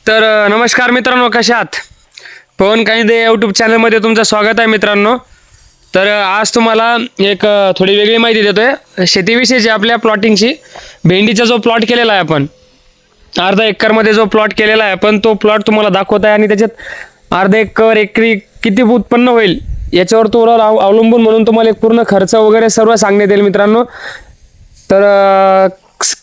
तर नमस्कार मित्रांनो, कशा आहात? पवन कांदे यूट्यूब चॅनलमध्ये तुमचं स्वागत आहे मित्रांनो. तर आज तुम्हाला एक थोडी वेगळी माहिती देतोय शेतीविषयीची, आपल्या प्लॉटिंगची. भेंडीचा जो प्लॉट केलेला आहे आपण, अर्धा एकरमध्ये जो प्लॉट केलेला आहे आपण, तो प्लॉट तुम्हाला दाखवत आहे. आणि त्याच्यात अर्धा एकरी किती उत्पन्न होईल याच्यावर तो अवलंबून म्हणून तुम्हाला एक पूर्ण खर्च वगैरे सर्व सांगण्यात येईल मित्रांनो. तर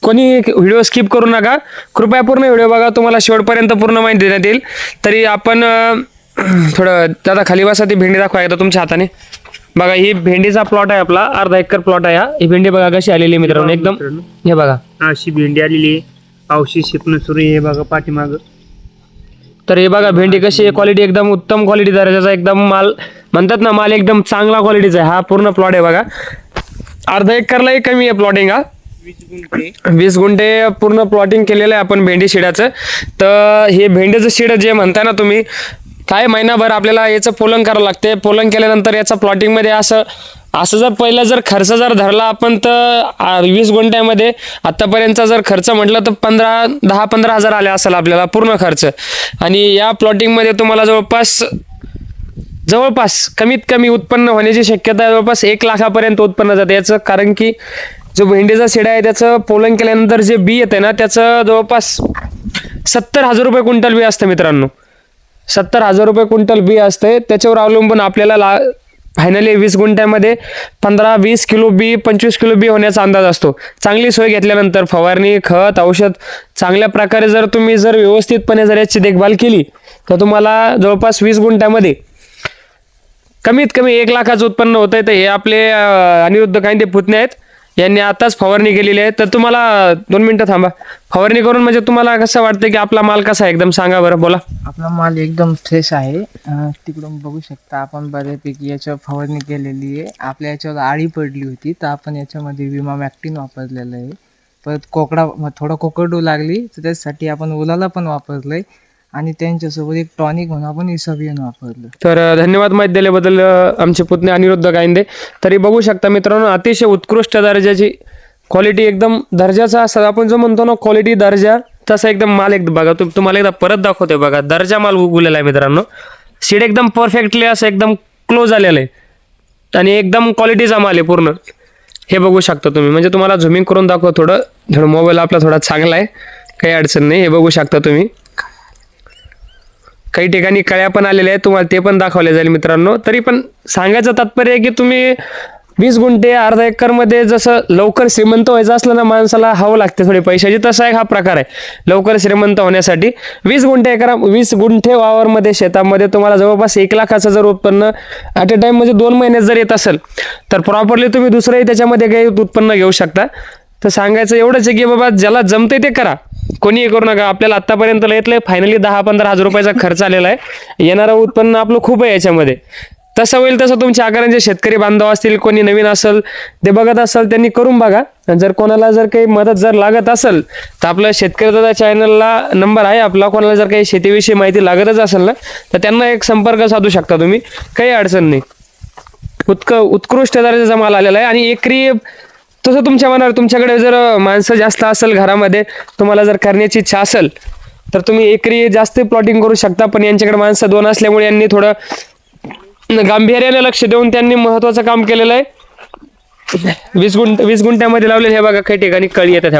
कोणी व्हिडिओ स्किप करू नका, कृपया पूर्ण व्हिडिओ बघा, तुम्हाला शेवटपर्यंत पूर्ण माहिती देण्यात येईल. तरी आपण थोडं दादा खाली बसा, ती भेंडी दाखवा एकदा तुमच्या हाताने. बघा, ही भेंडीचा प्लॉट आहे आपला, अर्धा एकर प्लॉट आहे. ही भेंडी बघा कशी आलेली मित्रांनो, एकदम हे बघा अशी भेंडी आलेली आहे. औषध शिपणं सुरू आहे बघा पाठीमाग. तर हे बघा भेंडी कशी आहे, क्वालिटी एकदम उत्तम क्वालिटी दर्जाचा, एकदम माल म्हणतात ना, माल एकदम चांगला क्वालिटीचा आहे. हा पूर्ण प्लॉट आहे बघा, अर्धा एकरलाही कमी आहे प्लॉटिंग. हा 20 गुंठे पूर्ण प्लॉटिंग केलेलं आहे आपण भेंडी शिडाचं. तर हे भेंडीचं शिड जे म्हणता ना तुम्ही, काय महिनाभर आपल्याला याचं पोलन करावं लागते. पोलन केल्यानंतर याचा प्लॉटिंगमध्ये असं जर पहिला जर खर्च जर धरला आपण, तर 20 गुंठ्यामध्ये आत्तापर्यंतचा जर खर्च म्हटलं तर 10-15 हजार आले असेल आपल्याला पूर्ण खर्च. आणि या प्लॉटिंगमध्ये तुम्हाला जवळपास कमीत कमी उत्पन्न होण्याची शक्यता जवळपास 1 लाखापर्यंत उत्पन्न जाते याचं. कारण की जो भेंडीचा शिडा आहे त्याचं पोलन केल्यानंतर जे बी येते ना, त्याचं जवळपास 70,000 रुपये क्विंटल बी असतं मित्रांनो. 70,000 रुपये क्विंटल बी असते. त्याच्यावर अवलंबून आपल्याला फायनली 20 गुंठ्यामध्ये 15-20 किलो बी, 25 किलो बी होण्याचा अंदाज असतो. चांगली सोय घेतल्यानंतर फवारणी, खत, औषध चांगल्या प्रकारे जर तुम्ही व्यवस्थितपणे याची देखभाल केली, तर तुम्हाला जवळपास 20 गुंठ्यामध्ये कमीत कमी 1 लाखाचं उत्पन्न होतं. तर हे आपले अनिरुद्ध कांदे पुतणे आहेत, यांनी आताच फवारणी केलेली आहे. तर तुम्हाला 2 मिनिटं थांबा. फवारणी करून म्हणजे तुम्हाला कसं वाटतं की आपला माल कसा आहे, एकदम सांगा बरं, बोला. आपला माल एकदम फ्रेश आहे. तिकडून बघू शकता आपण बऱ्यापैकी याच्यावर फवारणी केलेली आहे. आपल्या याच्यावर आळी पडली होती, तर आपण याच्यामध्ये विमा मॅक्टिन वापरलेलं आहे. परत थोडा कोकडू लागली, तर त्यासाठी आपण उलाला पण वापरलंय. आणि त्यांच्यासोबत एक टॉनिक म्हणून आपण इसाबियन वापरलं. तर धन्यवाद माहिती दिल्याबद्दल आमचे पुतणे अनिरुद्ध कांदे. तरी बघू शकता मित्रांनो, अतिशय उत्कृष्ट दर्जाची क्वालिटी, एकदम दर्जाचा असं आपण जो म्हणतो ना, क्वालिटी दर्जा, तसा एकदम माल. एकदम बघा, तुम्हाला एकदा परत दाखवतोय बघा, दर्जा माल उगवलेला आहे मित्रांनो. सीड एकदम परफेक्टली असं एकदम क्लोज आलेलं आहे आणि एकदम क्वालिटीचा माल आहे पूर्ण. हे बघू शकता तुम्ही, म्हणजे तुम्हाला झुमिंग करून दाखव थोडं मोबाईल आपला थोडा चांगला आहे, काही अडचण नाही. हे बघू शकता तुम्ही, काही ठिकाणी कळ्या पण आलेल्या आहेत, तुम्हाला ते पण दाखवले जाईल मित्रांनो. तरी पण सांगायचं तात्पर्य आहे की तुम्ही 20 गुंठे अर्धा एकरमध्ये जसं लवकर श्रीमंत व्हायचं असलं ना, माणसाला हवं लागते थोडी पैशाची, तसा एक हा प्रकार आहे लवकर श्रीमंत होण्यासाठी. 20 गुंठे वावरमध्ये, शेतामध्ये तुम्हाला जवळपास 1 लाखाचं जर उत्पन्न ॲट अ टाइम म्हणजे 2 महिन्यात जर येत असेल, तर प्रॉपरली तुम्ही दुसरंही त्याच्यामध्ये काही उत्पन्न घेऊ शकता. तर सांगायचं एवढंच आहे की बाबा, ज्याला जमते ते करा, कोणीही करू नका. आपल्याला आत्तापर्यंत येतलंय फायनली 10-15 हजार रुपयाचा खर्च आलेला आहे. येणारं उत्पन्न आपलं खूप आहे याच्यामध्ये. तसं होईल तसं तुमच्या आकारांचे शेतकरी बांधव असतील, कोणी नवीन असेल, ते बघत असेल, त्यांनी करून बघा. जर कोणाला जर काही मदत जर लागत असेल, तर आपलं शेतकरी दादा चॅनलला नंबर आहे आपला. कोणाला जर काही शेतीविषयी माहिती लागतच असेल ना, तर त्यांना एक संपर्क साधू शकता तुम्ही, काही अडचण नाही. उत्कृष्ट दर्जाचा माल आलेला आहे. आणि एकरी तसं तुमच्या मनावर, तुमच्याकडे जर माणसं जास्त असेल घरामध्ये, तुम्हाला जर करण्याची इच्छा असेल, तर तुम्ही एकरी जास्त प्लॉटिंग करू शकता. पण यांच्याकडे माणसं 2 असल्यामुळे यांनी थोडं गांभीर्याने लक्ष देऊन त्यांनी महत्वाचं काम केलेलं आहे. 20 गुंठ्यामध्ये लावलेलं. हे बघा, काही ठिकाणी कळी येतात.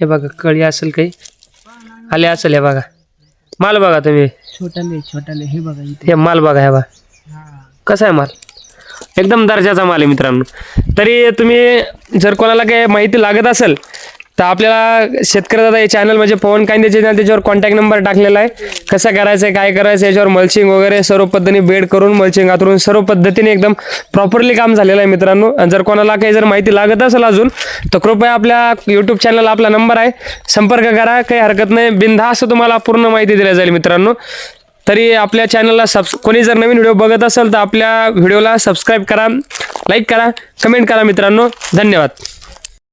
हे बघा कळी असेल, काही आले असेल. हे बघा माल, बघा तुम्ही छोटाले हे बघा इथे. हे माल बघा, हे बघा कसा आहे माल, एकदम दर्जाचा माल आहे मित्रांनो. तरी तुम्ही जर कोणाला काही माहिती लागत असेल, तर आपल्याला शेतकरी दादा हे चॅनल म्हणजे पवन कांदे चॅनल, त्याच्यावर कॉन्टॅक्ट नंबर टाकलेला आहे. कसं करायचं आहे, काय करायचं, याच्यावर मल्चिंग वगैरे सर्व पद्धतीने बेड करून, मल्चिंग आतरून सर्व पद्धतीने एकदम प्रॉपरली काम झालेलं आहे मित्रांनो. जर कोणाला काही जर माहिती लागत असेल अजून, तर कृपया आपल्या यूट्यूब चॅनलला आपला नंबर आहे, संपर्क करा, काही हरकत नाही. बिनधास्त तुम्हाला पूर्ण माहिती दिली जाईल मित्रांनो. तरी आपल्या चॅनलला कोणी जर नवीन व्हिडिओ बघत असेल, तर आपल्या व्हिडिओला सबस्क्राईब करा, लाईक करा, कमेंट करा मित्रांनो. धन्यवाद.